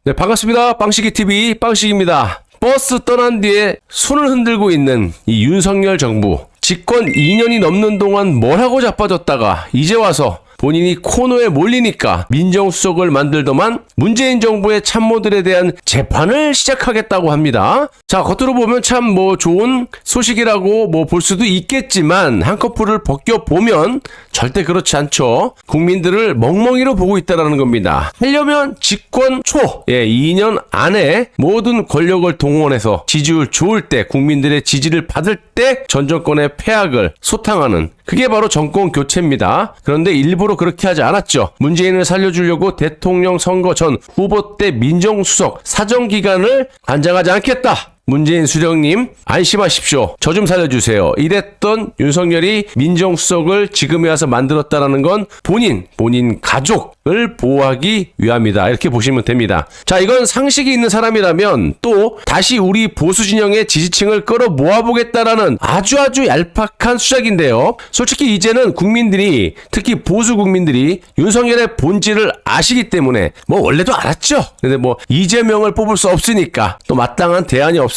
네, 반갑습니다. 빵식이TV 빵식입니다. 버스 떠난 뒤에 손을 흔들고 있는 이 윤석열 정부. 집권 2년이 넘는 동안 뭘 하고 자빠졌다가 이제 와서 본인이 코너에 몰리니까 민정수석을 만들더만 문재인 정부의 참모들에 대한 재판을 시작하겠다고 합니다. 자, 겉으로 보면 참 좋은 소식이라고 볼 수도 있겠지만 한꺼풀을 벗겨보면 절대 그렇지 않죠. 국민들을 멍멍이로 보고 있다는 겁니다. 하려면 집권 초, 2년 안에 모든 권력을 동원해서 지지율 좋을 때, 국민들의 지지를 받을 때 전 정권의 폐악을 소탕하는, 그게 바로 정권 교체입니다. 그런데 일부러 그렇게 하지 않았죠. 문재인을 살려주려고 대통령 선거 전 후보 때 민정수석 사정기간을 관장하지 않겠다. 문재인 수령님 안심하십시오. 저 좀 살려주세요. 이랬던 윤석열이 민정수석을 지금에 와서 만들었다라는 건 본인 가족을 보호하기 위함이다. 이렇게 보시면 됩니다. 자, 이건 상식이 있는 사람이라면 또 다시 우리 보수 진영의 지지층을 끌어 모아보겠다라는 아주 얄팍한 수작인데요. 솔직히 이제는 국민들이, 특히 보수 국민들이 윤석열의 본질을 아시기 때문에 원래도 알았죠. 근데 이재명을 뽑을 수 없으니까, 또 마땅한 대안이 없으니까,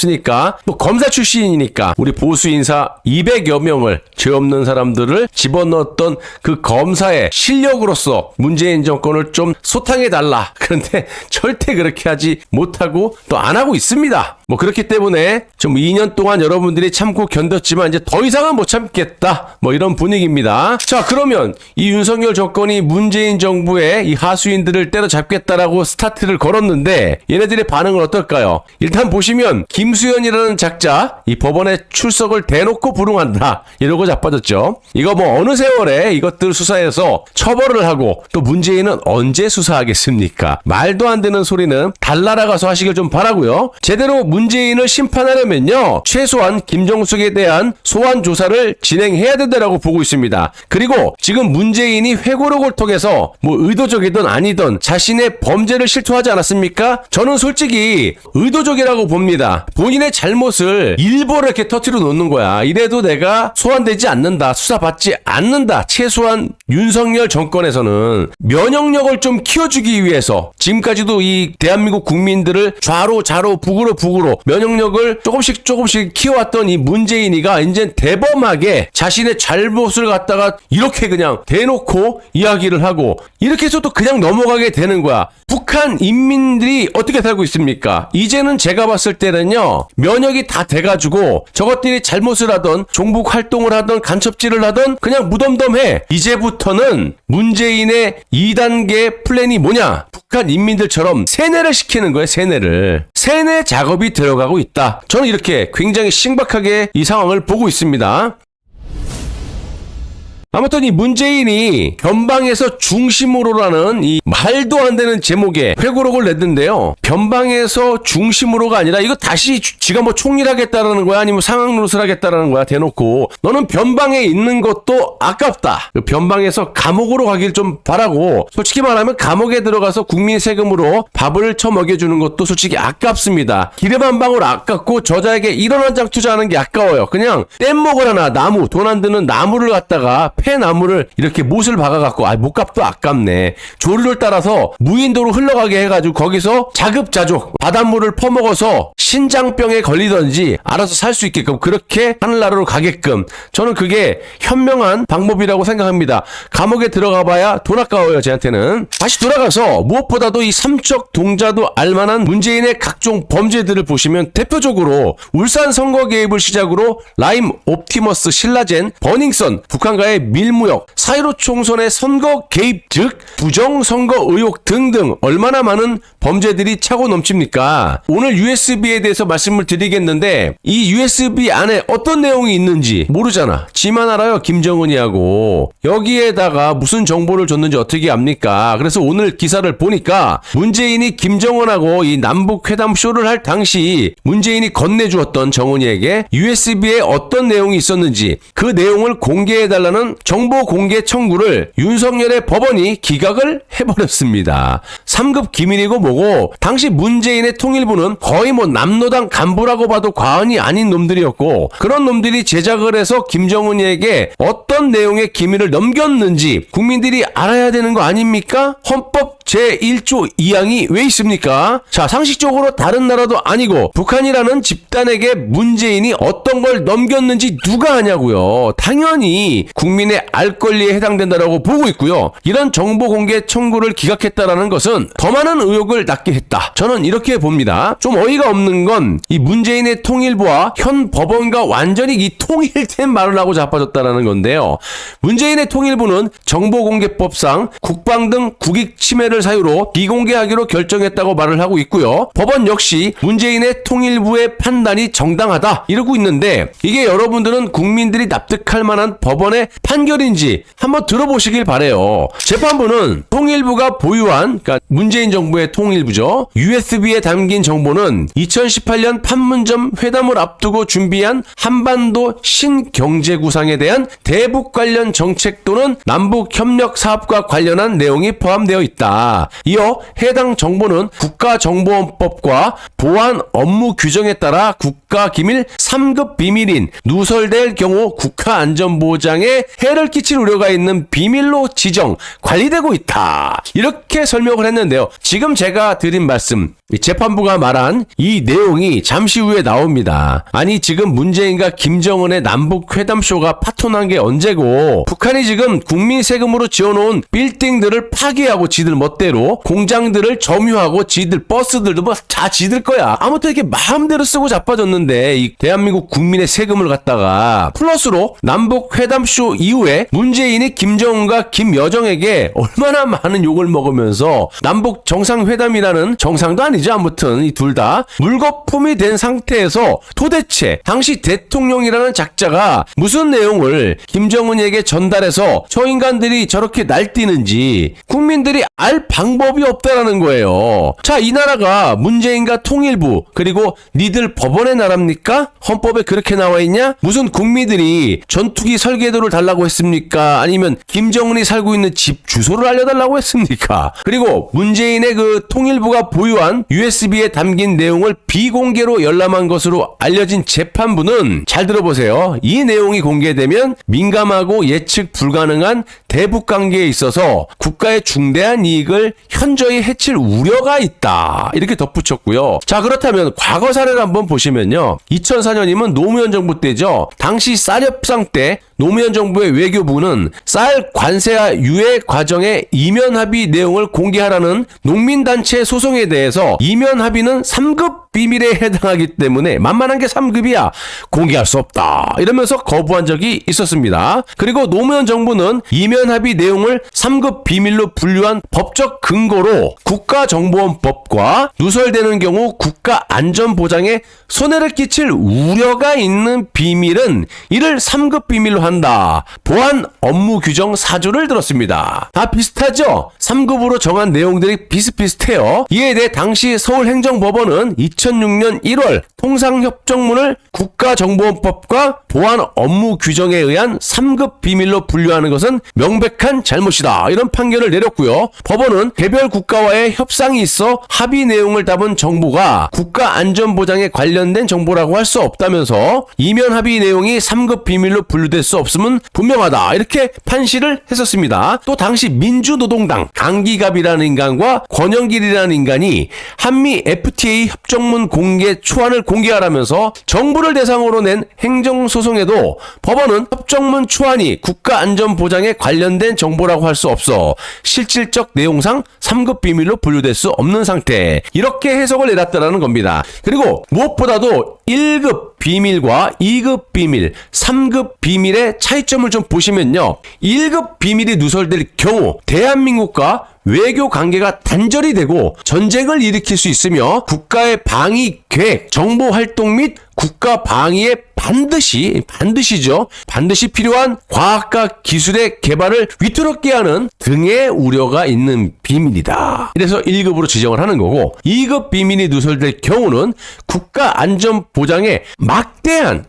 또 검사 출신이니까 우리 보수 인사 200여 명을, 죄 없는 사람들을 집어넣었던 그 검사의 실력으로서 문재인 정권을 좀 소탕해달라. 그런데 절대 그렇게 하지 못하고 또 안 하고 있습니다. 그렇기 때문에 좀 2년 동안 여러분들이 참고 견뎠지만 이제 더 이상은 못 참겠다. 이런 분위기입니다. 자, 그러면 이 윤석열 정권이 문재인 정부의 이 하수인들을 때려잡겠다라고 스타트를 걸었는데 얘네들의 반응은 어떨까요? 일단 보시면 김수현이라는 작자, 이 법원에 출석을 대놓고 불응한다. 이러고 자빠졌죠. 이거 어느 세월에 이것들 수사해서 처벌을 하고 또 문재인은 언제 수사하겠습니까? 말도 안 되는 소리는 달나라 가서 하시길 좀 바라고요. 제대로 문재인을 심판하려면요, 최소한 김정숙에 대한 소환 조사를 진행해야 된다라고 보고 있습니다. 그리고 지금 문재인이 회고록을 통해서 의도적이든 아니든 자신의 범죄를 실토하지 않았습니까? 저는 솔직히 의도적이라고 봅니다. 본인의 잘못을 일부러 이렇게 터뜨려 놓는 거야. 이래도 내가 소환되지 않는다, 수사받지 않는다. 최소한 윤석열 정권에서는 면역력을 좀 키워주기 위해서 지금까지도 이 대한민국 국민들을 좌로 북으로 면역력을 조금씩 키워왔던 이 문재인이가 이제 대범하게 자신의 잘못을 갖다가 이렇게 그냥 대놓고 이야기를 하고 이렇게 해서 또 그냥 넘어가게 되는 거야. 북한 인민들이 어떻게 살고 있습니까? 이제는 제가 봤을 때는요, 면역이 다 돼가지고 저것들이 잘못을 하던, 종북 활동을 하던, 간첩질을 하던 그냥 무덤덤해. 이제부터는 문재인의 2단계 플랜이 뭐냐? 북한 인민들처럼 세뇌를 시키는 거예요. 세뇌 작업이 들어가고 있다. 저는 이렇게 굉장히 신박하게 이 상황을 보고 있습니다. 아무튼 이 문재인이 변방에서 중심으로라는 이 말도 안 되는 제목의 회고록을 냈는데요. 변방에서 중심으로가 아니라 이거 다시 지가 총리를 하겠다라는 거야? 아니면 상황 노릇을 하겠다라는 거야? 대놓고. 너는 변방에 있는 것도 아깝다. 변방에서 감옥으로 가길 좀 바라고, 솔직히 말하면 감옥에 들어가서 국민 세금으로 밥을 처먹여주는 것도 솔직히 아깝습니다. 기름 한 방울 아깝고 저자에게 1원 한 장 투자하는 게 아까워요. 그냥 뗏목을 하나, 나무, 돈 안 드는 나무를 갖다가 폐나무를 이렇게 못을 박아갖고, 못값도 아깝네. 조류를 따라서 무인도로 흘러가게 해가지고 거기서 자급자족 바닷물을 퍼먹어서 신장병에 걸리던지 알아서 살 수 있게끔, 그렇게 하늘나라로 가게끔, 저는 그게 현명한 방법이라고 생각합니다. 감옥에 들어가봐야 돈 아까워요, 제한테는. 다시 돌아가서 무엇보다도 이 삼척 동자도 알만한 문재인의 각종 범죄들을 보시면, 대표적으로 울산 선거 개입을 시작으로 라임 옵티머스 신라젠 버닝썬 북한과의 밀무역, 4.15 총선의 선거 개입, 즉 부정선거 의혹 등등 얼마나 많은 범죄들이 차고 넘칩니까? 오늘 USB에 대해서 말씀을 드리겠는데, 이 USB 안에 어떤 내용이 있는지 모르잖아. 지만 알아요, 김정은이 하고. 여기에다가 무슨 정보를 줬는지 어떻게 압니까? 그래서 오늘 기사를 보니까 문재인이 김정은하고 이 남북 회담 쇼를 할 당시 문재인이 건네주었던 정은이에게 USB에 어떤 내용이 있었는지 그 내용을 공개해달라는 정보 공개 청구를 윤석열의 법원이 기각을 해버렸습니다. 3급 기밀이고 뭐고, 당시 문재인의 통일부는 거의 남노당 간부라고 봐도 과언이 아닌 놈들이었고, 그런 놈들이 제작을 해서 김정은이에게 어떤 내용의 기밀을 넘겼는지 국민들이 알아야 되는 거 아닙니까? 헌법 제1조 2항이 왜 있습니까? 자, 상식적으로 다른 나라도 아니고 북한이라는 집단에게 문재인이 어떤 걸 넘겼는지 누가 아냐고요. 당연히 국민의 알 권리에 해당된다라고 보고 있고요. 이런 정보 공개 청구를 기각했다라는 것은 더 많은 의혹을 낳게 했다. 저는 이렇게 봅니다. 좀 어이가 없는 건 이 문재인의 통일부와 현 법원과 완전히 이 통일된 말을 하고 자빠졌다라는 건데요. 문재인의 통일부는 정보공개법상 국방 등 국익 침해를 사유로 비공개하기로 결정했다고 말을 하고 있고요. 법원 역시 문재인의 통일부의 판단이 정당하다 이러고 있는데 이게 여러분들은 국민들이 납득할 만한 법원의 판결인지 한번 들어보시길 바래요. 재판부는 통일부가 보유한, 그러니까 문재인 정부의 통일부죠. USB에 담긴 정보는 2018년 판문점 회담을 앞두고 준비한 한반도 신경제구상에 대한 대북 관련 정책 또는 남북 협력 사업과 관련한 내용이 포함되어 있다. 이어 해당 정보는 국가정보원법과 보안 업무 규정에 따라 국가기밀 3급 비밀인 누설될 경우 국가안전보장에 해를 끼칠 우려가 있는 비밀로 지정, 관리되고 있다. 이렇게 설명을 했는데요. 지금 제가 드린 말씀, 재판부가 말한 이 내용이 잠시 후에 나옵니다. 아니 지금 문재인과 김정은의 남북회담쇼가 파토난 게 언제고 북한이 지금 국민 세금으로 지어놓은 빌딩들을 파괴하고 지들 멋대로 공장들을 점유하고 지들 버스들도 뭐 다 지들 거야. 아무튼 이렇게 마음대로 쓰고 자빠졌는데 이 대한민국 국민의 세금을 갖다가 플러스로 남북회담쇼 이후에 문재인이 김정은과 김여정에게 얼마나 많은 욕을 먹으면서 남북 정상회담이라는 정상도 아니죠. 아무튼 이 둘 다 물거품이 된 상태에서 도대체 당시 대통령이라는 작자가 무슨 내용을 김정은에게 전달해서 저 인간들이 저렇게 날뛰는지 국민들이 알 방법이 없다라는 거예요. 자, 이 나라가 문재인과 통일부 그리고 니들 법원의 나라입니까? 헌법에 그렇게 나와 있냐? 무슨 국민들이 전투기 설계도를 달라고 했습니까? 아니면 김정은이 살고 있는 집 주소를 알려달라고 했습니까? 그리고 문재인의 그 통일부가 보유한 USB에 담긴 내용을 비공개로 열람한 것으로 알려진 재판부는 잘 들어보세요. 이 내용이 공개되면 민감하고 예측 불가능한 대북 관계에 있어서 국가의 중대한 이익을 현저히 해칠 우려가 있다. 이렇게 덧붙였고요. 자, 그렇다면 과거 사례를 한번 보시면요. 2004년이면 노무현 정부 때죠. 당시 쌀 협상 때 노무현 정부의 외교부는 쌀 관세와 유예 과정의 이면 합의 내용을 공개하라는 농민단체 소송에 대해서 이면 합의는 3급 비밀에 해당하기 때문에 만만한 게 3급이야. 공개할 수 없다. 이러면서 거부한 적이 있었습니다. 그리고 노무현 정부는 이면 합의 내용을 3급 비밀로 분류한 법적 근거로 국가정보원법과 누설되는 경우 국가안전보장에 손해를 끼칠 우려가 있는 비밀은 이를 3급 비밀로 한다. 보안 업무 규정 4조를 들었습니다. 다 비슷하죠? 3급으로 정한 내용들이 비슷비슷해요. 이에 대해 당시 서울행정법원은 2006년 1월 통상협정문을 국가정보원법과 보안 업무 규정에 의한 3급 비밀로 분류하는 것은 명백한 잘못이다. 이런 판결을 내렸고요. 법원은 개별 국가와의 협상이 있어 합의 내용을 담은 정보가 국가안전보장에 관련된 정보라고 할 수 없다면서 이면 합의 내용이 3급 비밀로 분류될 수 없음은 분명하다. 이렇게 판시를 했었습니다. 또 당시 민주노동당 강기갑이라는 인간과 권영길이라는 인간이 한미 FTA 협정문 공개 초안을 공개하라면서 정부를 대상으로 낸 행정소송에도 법원은 협정문 초안이 국가안전보장에 관련된 정보라고 할 수 없어 실질적 내용상 3급 비밀로 분류될 수 없는 상태. 이렇게 해석을 내놨다는 겁니다. 그리고 무엇보다도 1급 비밀과 2급 비밀, 3급 비밀의 차이점을 좀 보시면요. 1급 비밀이 누설될 경우 대한민국과 외교 관계가 단절이 되고 전쟁을 일으킬 수 있으며 국가의 방위 계획, 정보 활동 및 국가 방위에 반드시 필요한 과학과 기술의 개발을 위태롭게 하는 등의 우려가 있는 비밀이다. 이래서 1급으로 지정을 하는 거고 2급 비밀이 누설될 경우는 국가 안전 보장에 막대한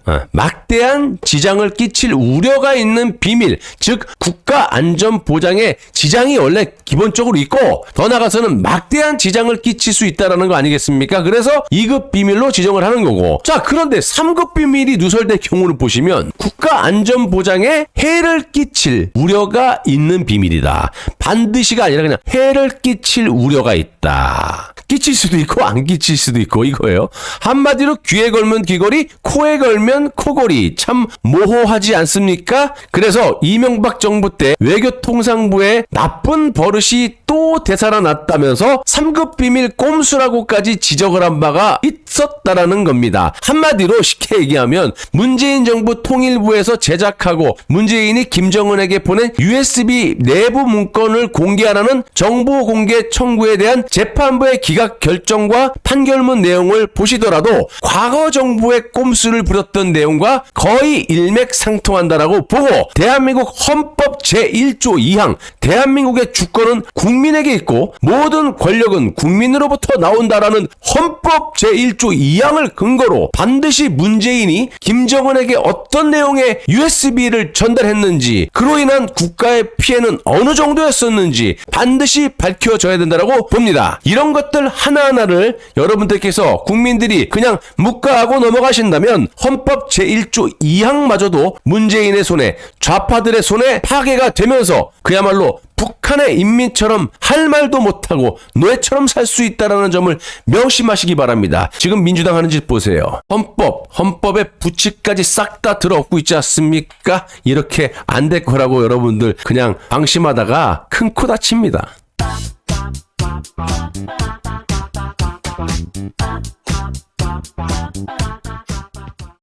지장을 끼칠 우려가 있는 비밀, 즉 국가 안전 보장에 지장이 원래 기본적으로 있고 더 나아가서는 막대한 지장을 끼칠 수 있다라는 거 아니겠습니까? 그래서 2급 비밀로 지정을 하는 거고. 자, 그런데 3급 비밀이 누설된 경우를 보시면 국가 안전 보장에 해를 끼칠 우려가 있는 비밀이다. 반드시가 아니라 그냥 해를 끼칠 우려가 있다. 끼칠 수도 있고 안 끼칠 수도 있고 이거예요. 한마디로 귀에 걸면 귀걸이, 코에 걸면 코걸이. 참 모호하지 않습니까? 그래서 이명박 정부 때 외교통상부에 나쁜 버릇이 또 되살아났다면서 3급 비밀 꼼수라고까지 지적을 한 바가 있었다라는 겁니다. 한마디로 쉽게 얘기하면 문재인 정부 통일부에서 제작하고 문재인이 김정은에게 보낸 USB 내부 문건을 공개하라는 정보 공개 청구에 대한 재판부의 기각 결정과 판결문 내용을 보시더라도 과거 정부의 꼼수를 부렸던 내용과 거의 일맥상통한다라고 보고 대한민국 헌법 제1조 2항 대한민국의 주권은 국민에게 있고 모든 권력은 국민으로부터 나온다라는 헌법 제1조 2항을 근거로 반드시 문재인이 김정은에게 어떤 내용의 USB를 전달했는지 그로 인한 국가의 피해는 어느 정도였었는지 반드시 밝혀져야 된다고 봅니다. 이런 것들 하나하나를 여러분들께서 국민들이 그냥 묵과하고 넘어가신다면 헌법 제1조 2항마저도 문재인의 손에 좌파들의 손에 파괴가 되면서 그야말로 북한의 인민처럼 할 말도 못하고 노예처럼 살 수 있다는 점을 명심하시기 바랍니다. 지금 민주당 하는 짓 보세요. 헌법의 부칙까지 싹 다 들어엎고 있지 않습니까? 이렇게 안 될 거라고 여러분들 그냥 방심하다가 큰 코 다칩니다.